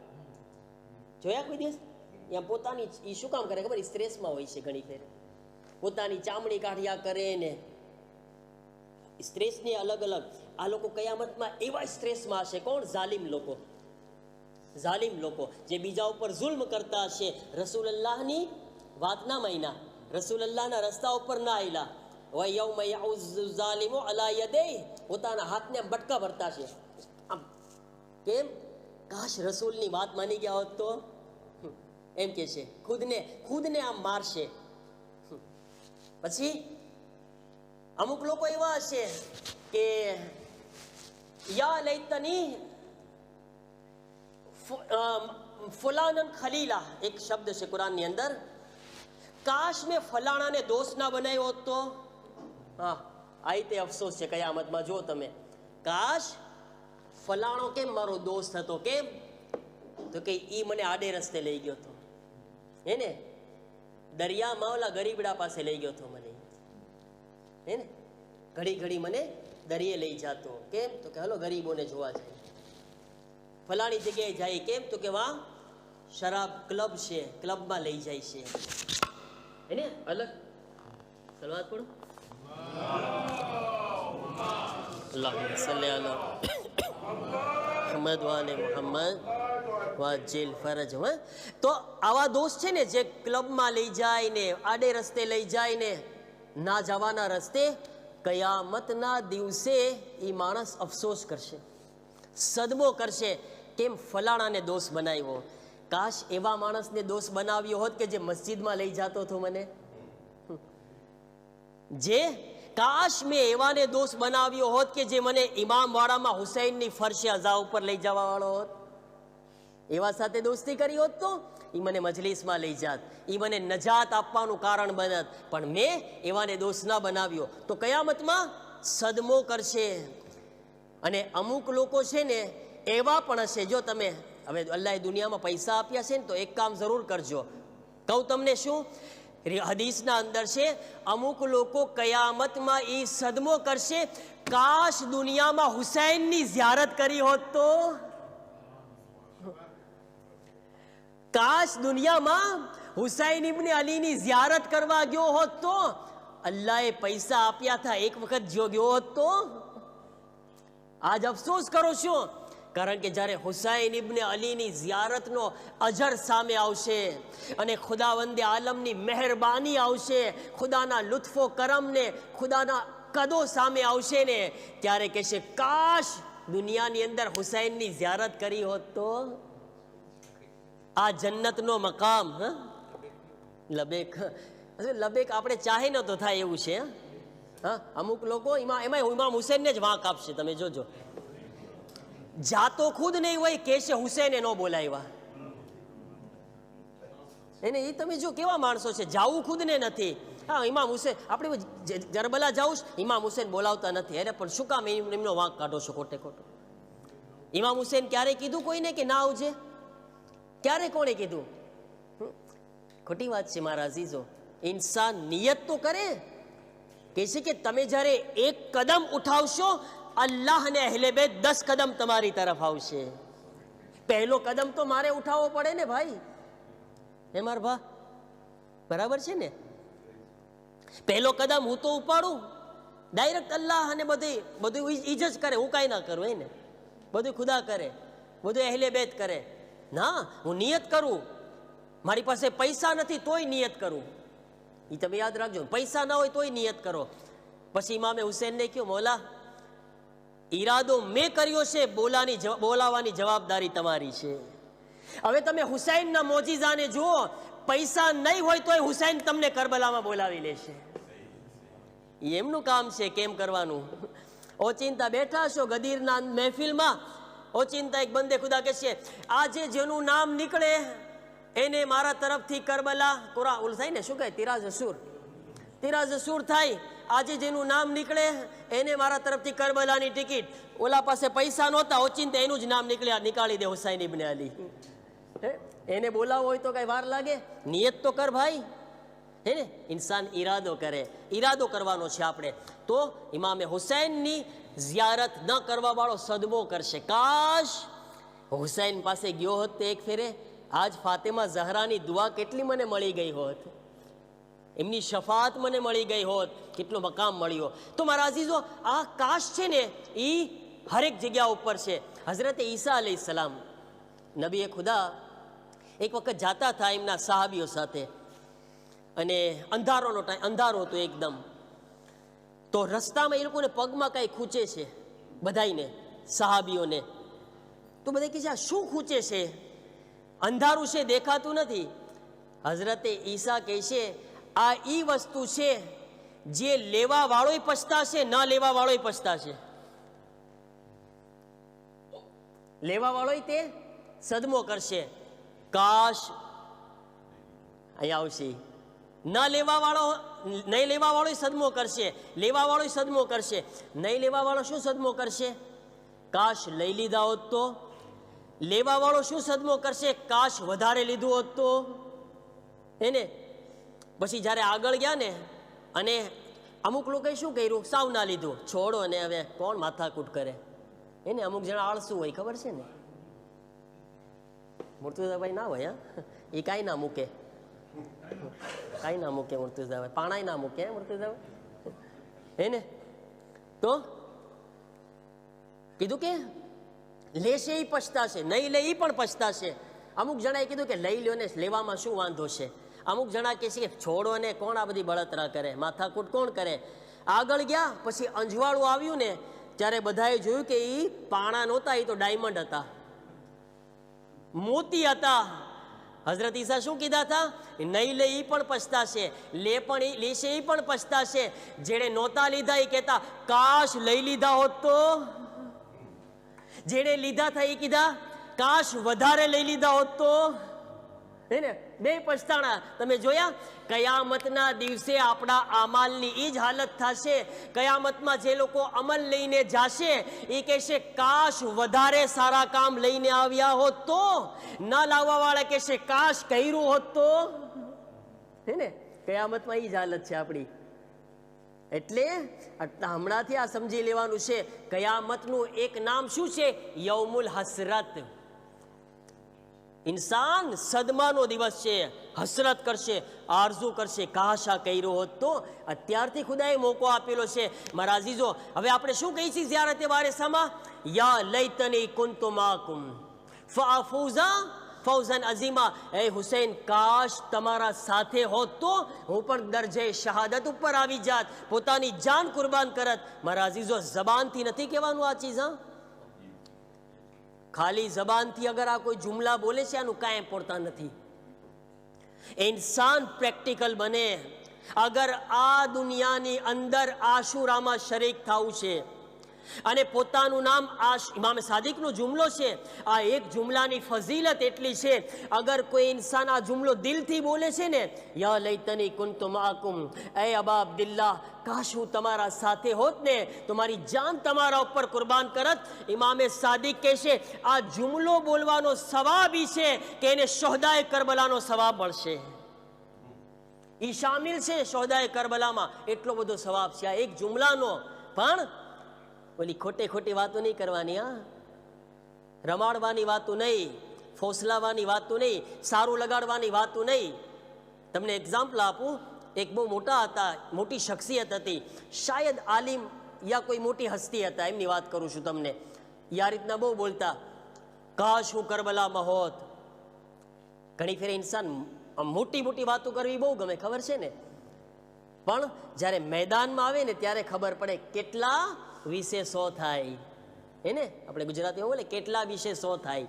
જોયા કોઈ દિવસ? ત્યાં પોતાની એ શું કામ કરે ખબર? સ્ટ્રેસમાં હોય છે ઘણી ફેર, પોતાની ચામડી કાઢ્યા કરે ને. સ્ટ્રેસની અલગ અલગ. આ લોકો કયામતમાં એવા સ્ટ્રેસમાં હશે. કોણ? ઝાલિમ લોકો. જાલિમ લોકો જે બીજા ઉપર જુલ્મ કરતા હશે, રસૂલલ્લાહની વાત ના માન્યા, રસૂલલ્લાહના રસ્તા ઉપર ના આયલા, વયૌમા યઉઝ્ઝુ ઝાલિમુ અલા યદૈહિ, પોતાના હાથને આમ બટકા ભરતા છે. આમ કેમ? કાશ રસૂલની વાત માની ગયા હોત તો, એમ કે છે, ખુદને આમ મારશે. પછી અમુક લોકો એવા હશે કે યા લૈતની ફુલાનન ખલીલા, એક શબ્દ છે કુરાનની અંદર, કાશ મેં ફલાણાને દોસ્ત ના બનાવ્યો હોત તો. હા, આ તે અફસોસ છે કયામતમાં. જો તમે, કાશ ફલાણો કેમ મારો દોસ્ત હતો, કેમ? તો કે ઈ મને આડે રસ્તે લઈ ગયો હતો, હે ને, દરિયામાં ઓલા ગરીબડા પાસે લઈ ગયો હતો મને, હે ને, ઘડી ઘડી મને દરિયે લઈ જતો. કેમ? તો કે હાલો ગરીબોને જોવા જાય. ફલાણી જગ્યાએ જાય, કેમ? તો કે વાહ શરાબ ક્લબ છે, ક્લબમાં લઈ જાય છે, હે ને. અલગ સલવાત પડો. અલ્લાહુમ્મા સલ્લી અલા મુહમ્મદ વ આલે મુહમ્મદ વાજિલ ફરજ. તો આવા દોસ્ત છે ને જે ક્લબમાં લઈ જાય ને, આડે રસ્તે લઈ જાય ને, ના જવાના રસ્તે, કયામતના દિવસે એ માણસ અફસોસ કરશે, સદમો કરશે, કેમ ફલાણાને દોસ્ત બનાવ્યો. કાશ એવા માણસને દોસ્ત બનાવ્યો હોત કે જે મસ્જિદમાં લઈ જતો હતો મને, જે કાશ મેં એવાને દોસ્ત બનાવ્યો હોત કે જે મને ઇમામ વાળામાં હુસૈનની ફરશે અઝા ઉપર લઈ જવા વાળો હોત, એવા સાથે દોસ્તી કરી હોત તો એ મને મજલિસમાં લઈ જાત, એ મને નજાત આપવાનું કારણ બનત. પણ મેં એવાને દોસ્ત ના બનાવ્યો તો કયામતમાં સદમો કરશે. અને અમુક લોકો છે ને એવા પણ હશે, જો તમે હવે અલ્લાહે દુનિયામાં પૈસા આપ્યા છે ને તો એક કામ જરૂર કરજો. કહું તમને શું? હદીસના અંદર છે, અમુક લોકો કયામતમાં એ સદમો કરશે, કાશ દુનિયામાં હુસૈનની ઝિયારત કરી હોત તો, કાશ દુનિયામાં હુસૈન ઇબ્ને અલીની ઝિયારત કરવા ગયો હોત તો, અલ્લાહે પૈસા આપ્યા હતા એક વખત જો ગયો હોત તો. આજ અફસોસ કરો છો, કારણ કે જ્યારે હુસૈન ઇબ્ને અલીની ઝિયારતનો અજર સામે આવશે અને ખુદાવંદે આલમની મહેરબાની આવશે, ખુદાના લુત્ફો કરમને, ખુદાના કદો સામે આવશે ને, ત્યારે કહેશે કાશ દુનિયાની અંદર હુસૈનની ઝિયારત કરી હોત તો. આ જન્નતનો મકામ. લબેક લબેક આપણે ચાહે ન તો થાય એવું છે. હા, અમુક લોકો એમાં ઇમામ હુસૈનને જ વાંક આપશે. તમે જોજો, જાતો ખુદ નહીં હોય, કહેશે હુસૈને ન બોલાવ્યા એને. એ તમે જો કેવા માણસો છે, જાવું ખુદને નથી. હા, ઇમામ હુસૈન, આપણે જરબલા જાઉં, ઇમામ હુસૈન બોલાવતા નથી. અરે પણ શું કામ એમનો વાંક કાઢો છો ખોટે ખોટો? ઇમામ હુસૈન ક્યારે કીધું કોઈને કે ના આવજે? ક્યારે કોણે કીધું? ખોટી વાત છે મારા અઝીઝો. ઇન્સાન નિયત તો કરે. કહે છે કે તમે જ્યારે એક કદમ ઉઠાવશો, અલ્લાહ અને અહેલે બેત 10 કદમ તમારી તરફ આવશે. પહેલો કદમ તો મારે ઉઠાવવો પડે ને ભાઈ, હે માર ભા, બરાબર છે ને? પહેલો કદમ હું તો ઉપાડું, ડાયરેક્ટ અલ્લાહ અને બધું ઈ જ કરે, હું કાંઈ ના કરું, એને બધું ખુદા કરે, બધું અહેલે બેત કરે. ના, હું નિયત કરું. મારી પાસે પૈસા નથી તોય નિયત કરું. એ તમે યાદ રાખજો, પૈસા ના હોય તોય નિયત કરો. પછી ઇમામે હુસૈનને કહ્યું, મોલા ઈરાદો મેં કર્યો છે, બોલાવાની જવાબદારી તમારી છે. હવે તમે હુસૈનના મોજીઝાને જુઓ, પૈસા નહીં હોય તોય હુસૈન તમને કરબલામાં બોલાવી લેશે. એમનું કામ છે કેમ કરવાનું. ઓચિંતા બેઠા છો ગદીરના મહેફિલમાં, ઓચિંતા એક બંદે ખુદા કહે છે, આજે જેનું નામ નીકળે એને મારા તરફથી કરબલા કુરા ઉલ થાય ને, શું કહે, તિરાજ અસૂર થાય. આજે જેનું નામ નીકળે એને મારા તરફથી કરબલાની ટિકિટ. ઓલા પાસે પૈસા નહોતા, ઓચિંતા એનું જ નામ નીકાળી દે, હુસૈન ઇબ્ને અલી. એને બોલાવો હોય તો કઈ વાર લાગે? નિયત તો કર ભાઈ, હે ને? ઇન્સાન ઈરાદો કરે, ઈરાદો કરવાનો છે આપણે. તો ઇમામે હુસૈનની ઝિયારત ન કરવા વાળો સદમો કરશે. કાશ હુસૈન પાસે ગયો હોત તો એક ફેરે, આજ ફાતિમા ઝહરાની દુઆ કેટલી મને મળી ગઈ હોત, એમની શફાત મને મળી ગઈ હોત, કેટલો મકામ મળ્યો. તો મારા અઝીઝો, આ કાશ છે ને એ હરેક જગ્યા ઉપર છે. હઝરત ઈસા અલૈહિસ્સલામ નબીએ ખુદા એક વખત જાતા હતા એમના સાહાબીઓ સાથે, અને અંધારોનો ટાઈમ, અંધારો હતો એકદમ. તો રસ્તામાં એ લોકોને પગમાં કાંઈ ખૂંચે છે, બધાઈને સાહાબીઓને. તો બધા કહે છે આ શું ખૂંચે છે, અંધારું છે, દેખાતું નથી. હઝરતે ઈસા કહે છે આ ઈ વસ્તુ છે જે લેવા વાળોય પછતાશે, ન લેવા વાળોય પછતાશે. લેવા વાળોય તે સદમો કરશે, કાશ અહીંયા આવશે. ન લેવા વાળો, નહીં લેવા વાળો સદમો કરશે, લેવા વાળો સદમો કરશે. નહીં લેવા વાળો શું સદમો કરશે? કાશ લઈ લીધા હોત તો. લેવા વાળો શું સદમો કરશે? કાશ વધારે લીધું હોત તો. એને પછી જ્યારે આગળ ગયા ને, અને અમુક લોકોએ શું કર્યું, સાવ ના લીધું, છોડો ને હવે કોણ માથાકૂટ કરે. એને અમુક જણા આળસુ હોય, ખબર છે ને. મુર્તુઝાભાઈ ના હોય, હા, એ કાંઈ ના મૂકે, કાંઈ ના મૂકે મુર્તુઝાભાઈ, પાણાય ના મૂકે મુર્તુઝાભાઈ. હે ને, તો કીધું કે લેશે એ પછતાશે, નહીં લે એ પણ પછતાશે. અમુક જણાએ કીધું કે લઈ લ્યો ને, લેવામાં શું વાંધો છે. અમુક જણા કહે છે કે છોડો ને, કોણ આ બધી બળતરા કરે, માથાકૂટ કોણ કરે. આગળ ગયા પછી અંજવાળું આવ્યું ને, ત્યારે બધાએ જોયું કે એ પાણા નહોતા, એ તો ડાયમંડ હતા, મોતી હતા. હઝરત ઈસા શું કીધા હતા? નહીં લે એ પણ પછતાશે, લેશે એ પણ પછતાશે. જેણે નહોતા લીધા એ કહેતા કાશ લઈ લીધા હોત તો. જેણે લીધા હતા એ કીધા કાશ વધારે લઈ લીધા હોત તો. હે ને, બે પછતાણા. તમે જોયા, કયામતના દિવસે આપણા અમાલની એ જ હાલત થશે. કયામતમાં જે લોકો અમલ લઈને જાશે એ કહેશે કાશ વધારે સારા કામ લઈને આવ્યા હોત તો. ન લાવવા વાળા કહેશે કાશ કર્યું હોત તો. હે ને, કયામતમાં એ જ હાલત છે આપણી. એટલે હમણાંથી આ સમજી લેવાનું છે, કયામતનું એક નામ શું છે? યૌમુલ હસરત. ઇન્સાન સદમાનો દિવસ છે, હસરત કરશે, આરઝુ કરશે, કાશ આ કર્યો હોત તો. અત્યારથી ખુદાએ મોકો આપેલો છે. મારા અઝીઝો, હવે આપણે શું કહીએ છીએ ઝિયારતે વારિસામાં? યા લૈતની કુન્તુ માકુમ ફાફૂઝા ફૌઝન અઝીમા. એ હુસૈન, કાશ તમારા સાથે હોત તો હું પણ દરજે શહાદત ઉપર આવી જાત, પોતાની જાન કુરબાન કરત. મારા અઝીઝો, જબાનથી નથી કહેવાનું આ ચીજ. હા, ખાલી જબાનથી અગર આ કોઈ જુમલા બોલે છે આનું કાંઈ પડતા નથી. ઇન્સાન પ્રેક્ટિકલ બને. અગર આ દુનિયાની અંદર આશુરામાં શરીક થવું છે અને પોતાનું નામ ઇમામ સાદિકનો જુમલો છે, આ એક જુમલાની ફઝીલત એટલી છે, અગર કોઈ ઇન્સાન આ જુમલો દિલથી બોલે છે ને, યા લૈતની કુન્તુ માકુમ, એ અબા અબ્દુલ્લાહ, કાશ હું તમારા સાથે હોત ને તો મારી જાન તમારા ઉપર કુરબાન કરત. ઇમામે સાદિક કહેશે આ જુમલો બોલવાનો સવાબ ઈ છે કે એને શોહદાએ કરબલાનો સવાબ મળશે. ઈ શામિલ છે શોહદાએ કરબલામાં, એટલો બધો સવાબ છે આ એક જુમલાનો. પણ ઓલી ખોટે ખોટી વાતો નહીં કરવાની. હા, રમાડવાની વાતો નહીં, ફોસલાવાની વાતો નહીં, સારું લગાડવાની વાતો નહીં. તમને એક્ઝામ્પલ આપું. એક બહુ મોટા હતા, મોટી શખ્સિયત હતી, શાયદ આલિમ યા કોઈ મોટી હસ્તી હતા, એમની વાત કરું છું તમને. યા રીતના બહુ બોલતા, કાશ હું કરબલામાં હોત. ઘણી ફેર ઇન્સાન મોટી મોટી વાતો કરવી બહુ ગમે, ખબર છે ને. પણ જ્યારે મેદાનમાં આવે ને ત્યારે ખબર પડે કેટલા વિશે 100 થાય. એને આપણે ગુજરાતીમાં બોલે કેટલા વિશે 100 થાય.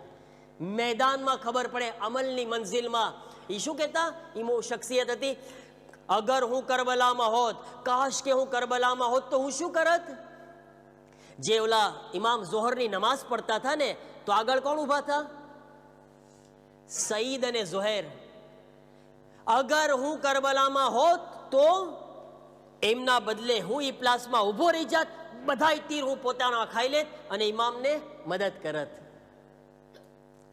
મેદાનમાં ખબર પડે, અમલની મંઝિલમાં. એ શું કહેતા? એ બહુ શખ્સિયત હતી, અગર હું કરબલામાં હોત, કાશ કે હું કરબલામાં હોત તો હું શું કરત? જે ઓલા ઇમામ ઝોહરની નમાઝ પડતા હતા ને, તો આગળ કોણ ઊભા હતા? સઈદ અને ઝુહૈર. અગર હું કરબલામાં હોત તો એમના બદલે હું ઈ પ્લાસમાં ઊભો રહી જાત, બધાય તીર હું પોતાના ખાઈ લેત અને ઇમામને મદદ કરત.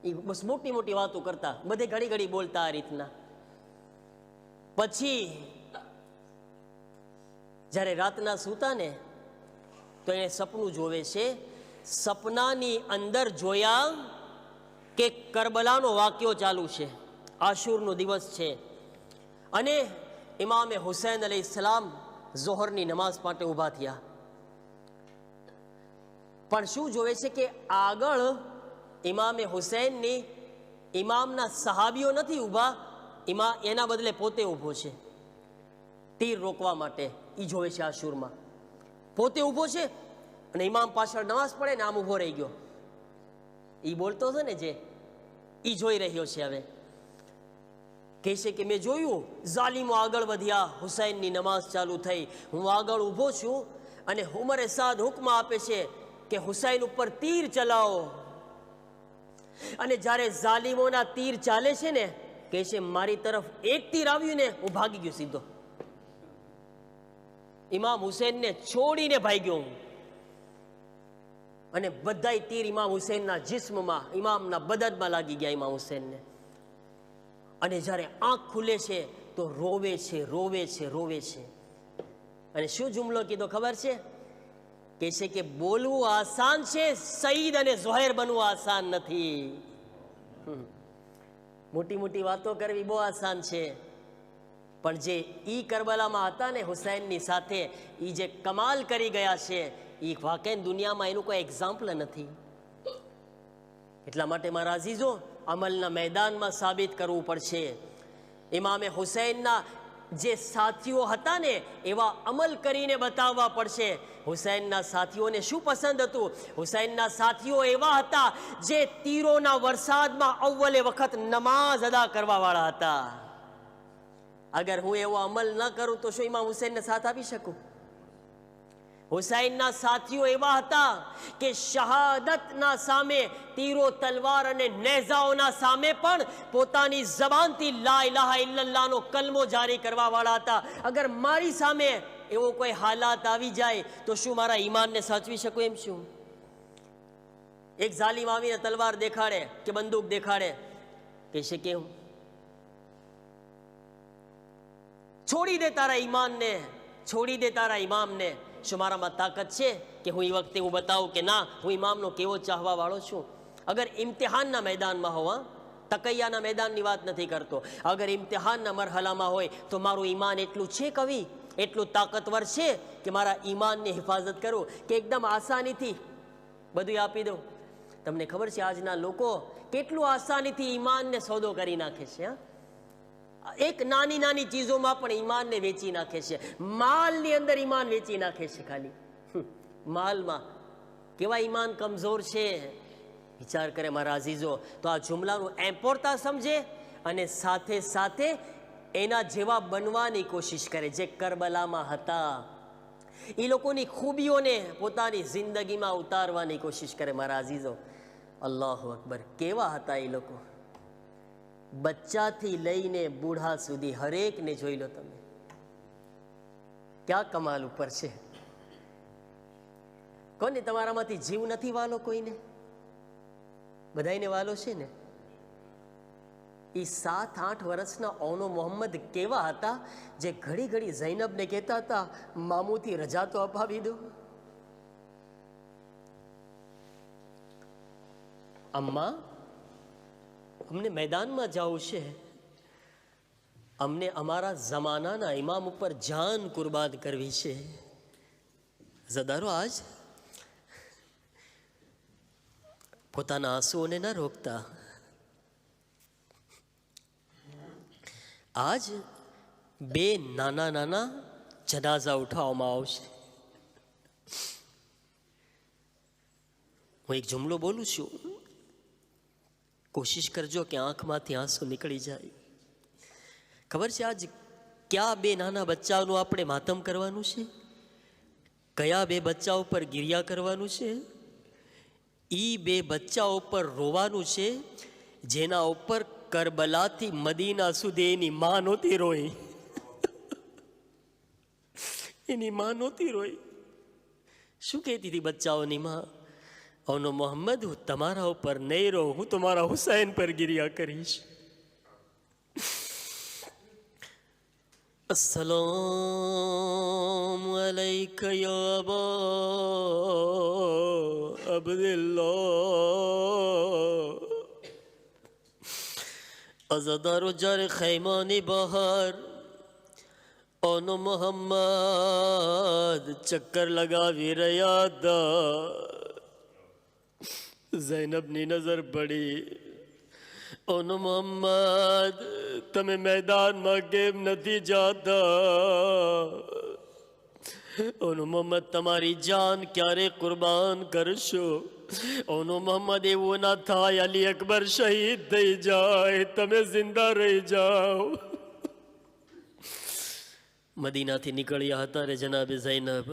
એ બસ મોટી મોટી વાતો કરતા, બધે ઘડી ઘડી બોલતા આ રીતના. પછી જ્યારે રાતના સૂતા ને તો એને સપનું જોવે છે. સપનાની અંદર જોયા કે કરબલાનો વાક્યો ચાલુ છે, આશુરનો દિવસ છે, અને ઇમામે હુસૈન અલૈહિસ્સલામ ઝોહરની નમાઝ માટે ઊભા થયા. પણ શું જોવે છે કે આગળ ઇમામે હુસૈનની ઇમામના સહાબીઓ નથી ઊભા, એના બદલે પોતે ઊભો છે તીર રોકવા માટે. એ જોવે છે આશુરમાં, પોતે ઊભો છે અને ઇમામ પાછળ નમાઝ પડે ને આમ ઊભો રહી ગયો. એ બોલતો હતો ને જે, એ જોઈ રહ્યો છે. હવે કહે છે કે મેં જોયું ઝાલિમો આગળ વધ્યા, હુસૈનની નમાઝ ચાલુ થઈ, હું આગળ ઊભો છું અને ઉમરે સાદ હુકમ આપે છે કે હુસૈન ઉપર તીર ચલાવો. અને જ્યારે ઝાલિમોના તીર ચાલે છે ને, કહે છે મારી તરફ એક તીર આવ્યું ને હું ભાગી ગયો સીધો. ઇમામ હુસૈનને છોડીને ભાગ્યો હું. અને બધાય તીર ઇમામ હુસૈનના જિસ્મમાં, ઇમામના બદનમાં લાગી ગયા ઇમામ હુસૈનને. અને જ્યારે આંખ ખુલે છે તો રોવે છે, રોવે છે, રોવે છે. અને શું જુમલો કીધો ખબર છે? કહે છે કે બોલવું આસાન છે, સઈદ અને ઝોહેર બનવું આસાન નથી. મોટી મોટી વાતો કરવી બહુ આસાન છે, પણ જે ઈ કરબલામાં હતા ને હુસૈનની સાથે, ઈ જે કમાલ કરી ગયા છે, એ વાકઈ દુનિયામાં એનું કોઈ એક્ઝામ્પલ નથી. એટલા માટે મારા અઝીઝો, અમલના મેદાનમાં સાબિત કરવું પડશે. ઇમામે હુસૈનના જે સાથીઓ હતા ને, એવા અમલ કરીને બતાવવા પડશે. હુસૈનના સાથીઓને શું પસંદ હતું? હુસૈનના સાથીઓ એવા હતા જે તીરોના વરસાદમાં અવ્વલે વખત નમાઝ અદા કરવાવાળા હતા. અગર હું એવો અમલ ન કરું તો શું ઇમામ હુસૈનને સાથ આપી શકું? હુસૈનના સાથીઓ એવા હતા કે શહાદતના સામે, તીરો, તલવાર અને નેઝાઓના સામે પણ પોતાની જબાનથી લા ઇલાહા ઇલ્લલ્લાહનો કલમો જારી કરવાવાળા હતા. અગર મારી સામે એવો કોઈ હાલાત આવી જાય તો શું મારા ઈમાનને સાચવી શકું? એમ શું? એક ઝાલિમ આવીને તલવાર દેખાડે કે બંદૂક દેખાડે, કહેશે કે હું છોડી દે તારા ઈમાનને, છોડી દે તારા ઇમામને. શું મારામાં તાકાત છે કે હું એ વખતે હું બતાવું કે ના, હું ઇમામનો કેવો ચાહવા વાળો છું? અગર ઇમ્તિહાનના મેદાનમાં હોવા, તકૈયાના મેદાનની વાત નથી કરતો, અગર ઇમ્તિહાનના મરહલામાં હોય તો મારું ઈમાન એટલું છે કવિ, એટલું તાકાતવર છે કે મારા ઈમાનની હિફાજત કરું કે એકદમ આસાનીથી બધું આપી દઉં? તમને ખબર છે આજના લોકો કેટલું આસાનીથી ઈમાનને સોદો કરી નાખે છે. એક નાની નાની ચીજોમાં પણ ઈમાનને વેચી નાખે છે. માલની અંદર ઈમાન વેચી નાખે છે. ખાલી માલમાં કેવા ઈમાન કમજોર છે, વિચાર કરે મારા અઝીઝો. તો આ જુમલાનું એમ્પોર્તા સમજે અને સાથે સાથે એના જેવા બનવાની કોશિશ કરે જે કરબલામાં હતા. એ લોકોની ખૂબીઓને પોતાની જિંદગીમાં ઉતારવાની કોશિશ કરે મારા અઝીઝો. અલ્લાહુ અકબર! કેવા હતા એ લોકો! બચ્ચાથી લઈને બૂઢા સુધી હરેકને જોઈ લો તમે, ક્યાં કમાલ ઉપર છે. કોને તમારામાંથી જીવ નથી વાલો? કોઈને? બધાઈને વાલો છે ને. એ 7-8 વર્ષના ઓનો મોહમ્મદ કેવા હતા જે ઘડી ઘડી ઝૈનબને કહેતા હતા મામુથી રજા તો અપાવી દો. અમ્મા, અમને મેદાનમાં જવું છે, અમને અમારા જમાનાના ઇમામ ઉપર જાન કુરબાન કરવી છે. ઝદારો આજ પોતાના આંસુઓને ન રોકતા. આજ 2 નાના નાના જનાઝા ઉઠાવવામાં આવશે. હું એક જુમલો બોલું છું, કોશિશ કરજો કે આંખમાંથી આંસુ નીકળી જાય. ખબર છે આજ કયા 2 નાના બચ્ચાઓનું આપણે માતમ કરવાનું છે? કયા 2 બચ્ચાઓ પર ગિરિયા કરવાનું છે? ઈ 2 બચ્ચાઓ પર રોવાનું છે જેના ઉપર કરબલાથી મદીના સુધી એની માં નહોતી રોઈ. એની માં નહોતી રોઈ. શું કહેતી હતી બચ્ચાઓની માં? ઓનો મોહમ્મદ, હું તમારા ઉપર નહીં રહું, હું તમારા હુસૈન પર ગિરિયા કરીશ. अस्सलाम अलैका या अबा अब्दुल्लाह. અઝાદારો જ્યારે ખૈમાની બહાર ઓનો મોહમ્મદ ચક્કર લગાવી રહ્યા હતા, ઝૈનબની નજર પડી. ઓનો મોહમ્મદ તમે મેદાનમાં કેમ નથી જાતા? ઓનો મોહમ્મદ તમારી જાન ક્યારે કુરબાન કરશો? ઓનો મોહમ્મદ એવું ના થાય અલી અકબર શહીદ થઈ જાય, તમે જિંદા રહી જાઓ. મદીનાથી નીકળ્યા હતા રે જનાબે ઝૈનબ,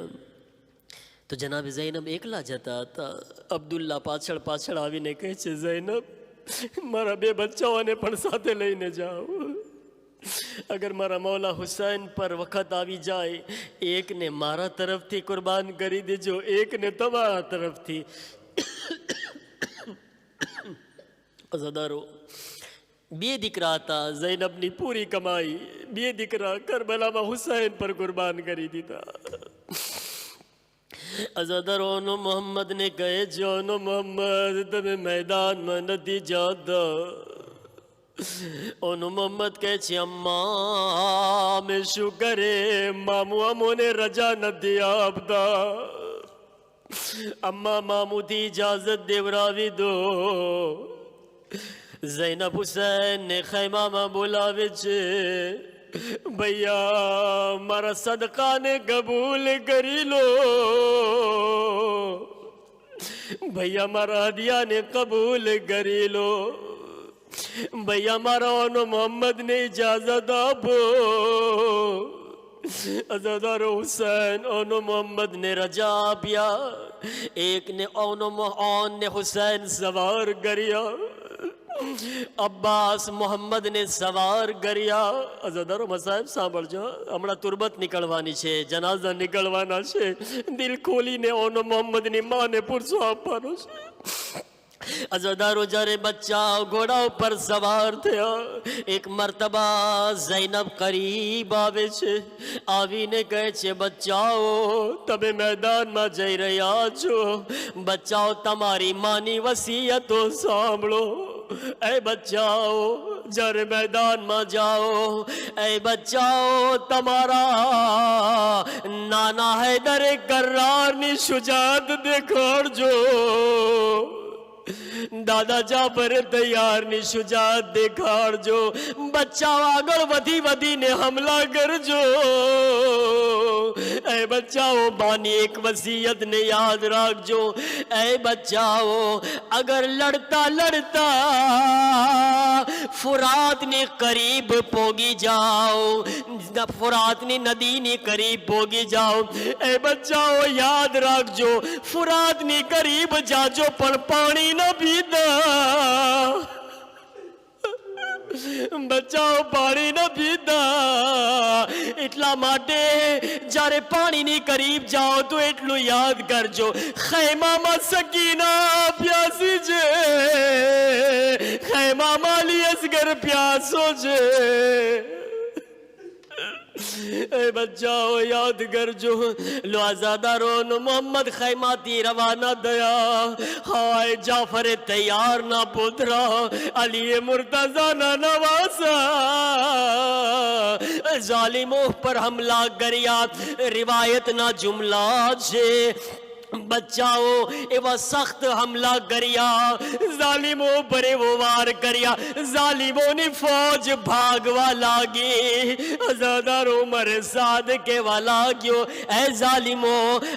તો જનાબે ઝૈનબ એકલા જતા હતા. અબ્દુલ્લા પાછળ પાછળ આવીને કહે છે, ઝૈનબ મારા બે બચ્ચાઓને પણ સાથે લઈને જાઓ. અગર મારા મૌલા હુસૈન પર વખત આવી જાય, એકને મારા તરફથી કુરબાન કરી દેજો, એકને તમારા તરફથી. અઝાદારો, બે દીકરા હતા, ઝૈનબની પૂરી કમાઈ, બે દીકરા કરબલામાં હુસૈન પર કુરબાન કરી દીધા. અઝાદારોનો મોહમ્મદને કહે છે, ઓનો મોહમ્મદ તમે મેદાનમાં નથી જાતા. ઓનો મોહમ્મદ કહે છે, અમ્મા અમે શું કરે, મામુ અમોને રજા નથી આપતા. અમ્મા મામુથી ઇજાઝત દેવરાવી દો. ઝૈનબ હુસૈનને ખૈમામાં બોલાવે છે, ભૈયા મારા સદકાને કબૂલ કરી લો, ભૈયા મારા હદિયાને કબૂલ કરી લો, ભૈયા મારા ઓનો મોહમ્મદને ઇજાઝત આપો. અઝાદારો હુસૈન ઓનો મોહમ્મદને રજા આપ્યા. એકને ઓનને હુસૈન સવાર કર્યા, અબ્બાસ મોહમ્મદને સવાર કર્યા. અઝાદારો મસાહેબ સાંભળજો, હમણાં તુરબત નીકળવાની છે, જનાઝા નીકળવાના છે. દિલ ખોલીને ઓનો મોહમ્મદની માને પુરસો આપવાનો છે. અઝાદારો જ્યારે બચ્ચા ઘોડા ઉપર સવાર થયા, એક મર્તબા ઝૈનબ કરીબ આવે છે, આવીને કહે છે, બચ્ચાઓ તમે મેદાનમાં જઈ રહ્યા છો, બચ્ચાઓ તમારી માની વસીયતો સાંભળો. એ બચ્ચાઓ જ્યારે મેદાનમાં જાઓ, એ બચ્ચાઓ તમારા નાના હૈદરે કરારની શુજાત દેખાડજો, દાદા જાફર તૈયારની શુજાત દેખાડજો. બચ્ચાઓ આગળ વધી વધીને હમલા કરજો. એ બચ્ચાઓ બાની એક વસીયતને યાદ રાખજો. એ બચ્ચાઓ અગર લડતા લડતા ફુરાતની કરીબ પોગી જાઓ, ફુરાતની નદીની કરીબ પોગી જાઓ, એ બચ્ચાઓ યાદ રાખજો, ફુરાતની કરીબ જાજો પણ પાણી ન પીતા. બચ્ચાઓ પાણી ન પીતા. એટલા માટે જ્યારે પાણીની કરીબ જાઓ તો એટલું યાદ કરજો, ખૈમામાં સકીના પ્યાસી છે, ખૈમામાં અલી અસગર પ્યાસો છે. એ બચ્ચાઓ યાદ કરજો. લો આઝાદારોનો મોહમ્મદ ખૈમાથી રવાના થયા. હાય જાફરે તૈયારના પુત્ર, અલીએ મુર્તઝાના નવાસા, ઝાલિમો પર હમલા કર્યા. રિવાયતના જુમલા છે, બચ્ચાઓ એવા સખ્ત હમલા કર્યા, ઝાલિમો પર એવો વાર કર્યા, ઝાલિમોની ફૌજ ભાગવા લાગી. અઝાદારો ઉમર સાદ કહેવા લાગ્યો, એ ઝાલિમો,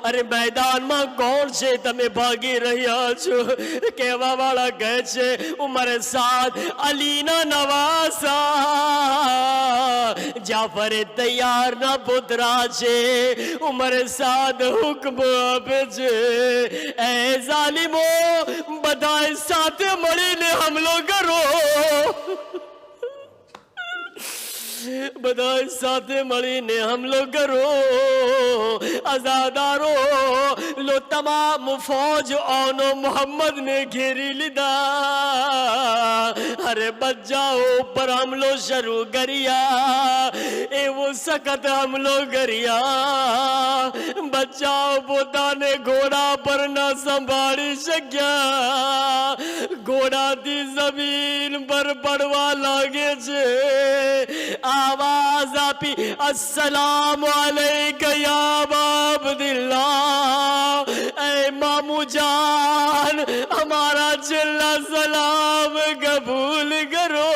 અરે મેદાનમાં કોણ છે, તમે ભાગી રહ્યા છો? કહેવા વાળા કહે છે, ઉમર સાદ અલીના નવાસા, જાફરે તૈયારના પુત્રા છે. ઉમર સાદ હુકમ આપે છે, એ ઝાલિમો બધાએ સાથે મળીને હમલો કરો, બધા સાથે મળીને હમલો કરો. અઝાદારો લો તમામ ફૌજ ઓનો મોહમ્મદને ઘેરી લીધા. અરે બચ્ચાઓ પર હમલો શરૂ કર્યા, એવો સખત હમલો કર્યા, બચ્ચાઓ પોતાને ઘોડા પર ન સંભાળી શક્યા, ઘોડાથી જમીન પર પડવા લાગે છે. आवाज आपी अस्सलाम अलैका या अब्दुल्लाह, ए मामू जान, हमारा છેલ્લા સલામ કબૂલ કરો.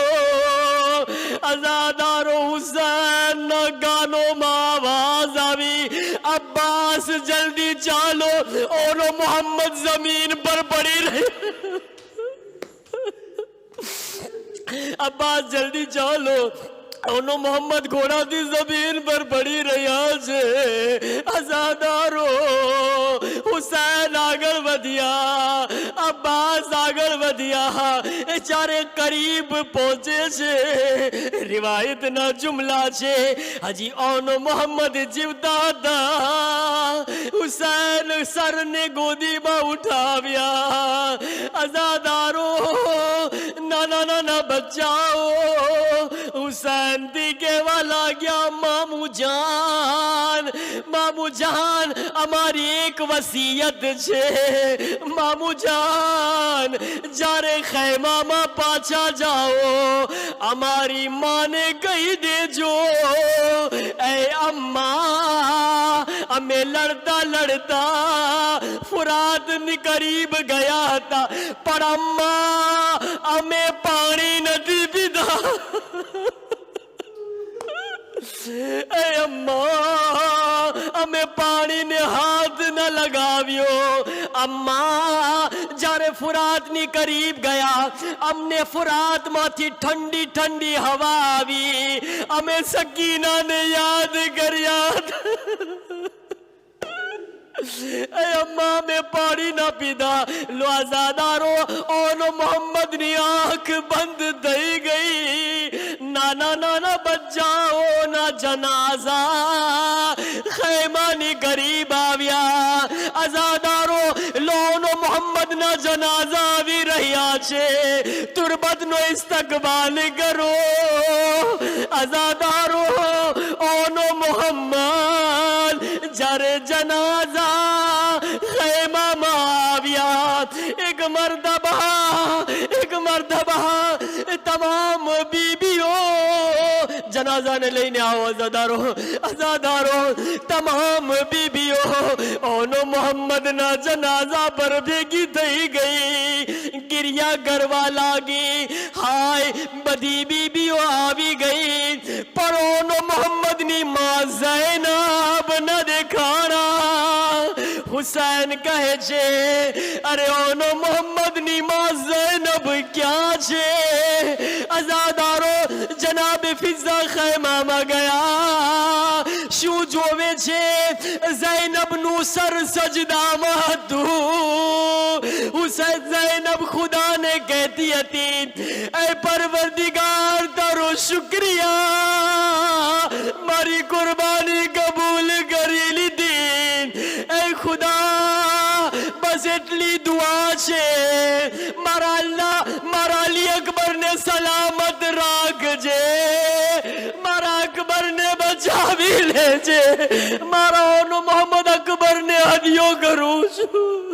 અઝાદારો હુસૈનના ગાનોમાં આવાજ આવી, અબ્બાસ જલ્દી ચાલો, ઓનો મોહમ્મદ જમીન પર પડી રહ્યો. અબ્બાસ જલ્દી ચાલો, ઓનો મોહમ્મદ ઘોડાથી જમીન પર પડી રહ્યા છે. અઝાદારો હુસૈન આગળ વધ્યા, અબ્બાસ આગળ વધ્યા. એ ચારે કરીબ પહોંચે છે. રિવાયતના જુમલા છે, હજી ઓનો મોહમ્મદ જીવતા હતા. હુસૈન સરને ગોદીમાં ઉઠાવ્યા. અઝાદારો નાના નાના બચ્ચાઓ હુસૈન થી કહેવા લાગ્યા, મામુ જાન, અમારી એક વસિયત છે. મામુ જાન, જ્યારે ખૈમામાં પાછા જાઓ, અમારી માને કહી દેજો, એ અમ્મા, અમે લડતા લડતા ફુરાતની કરીબ ગયા હતા, પણ અમ્મા અમે પાણી નથી પીધા. એ અમ્મા, અમે પાણીને હાથ ન લગાવ્યો. અમ્મા, જ્યારે ફુરાતની કરીબ ગયા, અમને ફુરાતમાંથી ઠંડી ઠંડી હવા આવી, અમે સકીનાને યાદ કર્યા. એ અમ્મા, મેં પાણી ના પીધા. લો અઝાદારો, ઓનો મોહમ્મદની આંખ બંધ થઈ ગઈ. નાના નાના બચ્ચાઓના જનાઝા ખૈમાની કરીબ આવ્યા. અઝાદારો, લોનો મોહમ્મદના જનાઝા આવી રહ્યા છે. તુરબતનો ઇસ્તકબાલ કરો. અઝાદારો, ઓનો મોહમ્મદ જ્યારે જનાઝા ખૈમામાં આવ્યા, એક મરતબા તમામ બીબીઓ જનાઝાને લઈને આવો. અઝાદારો, તમામ બીબીઓ ઓનો મોહમ્મદના જનાઝા પર ભેગી થઈ ગઈ, ગિરિયા કરવા લાગી. હાય, બધી બીબીઓ આવી ગઈ, પણ ઓનો મોહમ્મદની માં ઝૈનબ ન દેખાણા. હુસૈન કહે છે, અરે ઓનો મોહમ્મદની માં ઝૈનબ ક્યાં છે? અઝાદારો જનાબ ફિઝા ખૈમામાં ગયા. શું જોવે છે? ઝૈનબનું સર સજદામાં હતું. હુસૈન ઝૈનબ ખુદાને કહેતી હતી, એ પરવરદિગાર તારો શુક્રિયા, મારી કુરબાની કબૂલ કરી લીધી. એ ખુદા, બસ એટલી દુઆ છે, મારા અલ્લાહ મારા અલી અકબરને સલામત રાખજે, મારા અકબરને બચાવી લેજે. મારા મોહમ્મદ અકબરને હદિયો કરું છું.